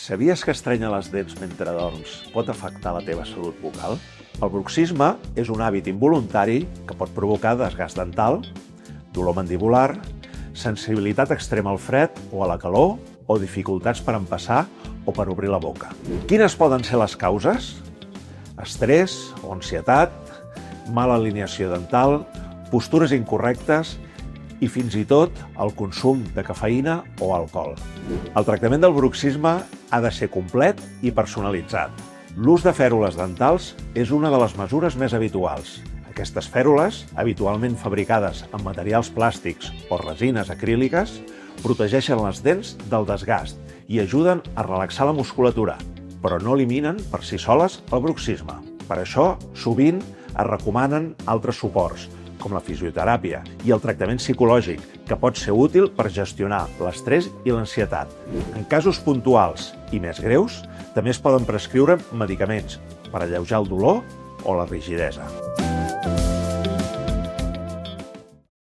Sabies que estrènyer les dents mentre dorms pot afectar la teva salut bucal? El bruxisme és un hàbit involuntari que pot provocar desgast dental, dolor mandibular, sensibilitat extrema al fred o a la calor o dificultats per empassar o per obrir la boca. Quines poden ser les causes? Estrès o ansietat, mala alineació dental, postures incorrectes i fins i tot el consum de cafeïna o alcohol. El tractament del bruxisme ha de ser complet i personalitzat. L'ús de fèrules dentals és una de les mesures més habituals. Aquestes fèrules, habitualment fabricades amb materials plàstics o resines acríliques, protegeixen les dents del desgast i ajuden a relaxar la musculatura, però no eliminen per si soles el bruxisme. Per això, sovint es recomanen altres suports, com la fisioteràpia i el tractament psicològic, que pot ser útil per gestionar l'estrès i l'ansietat. En casos puntuals i més greus, també es poden prescriure medicaments per alleujar el dolor o la rigidesa.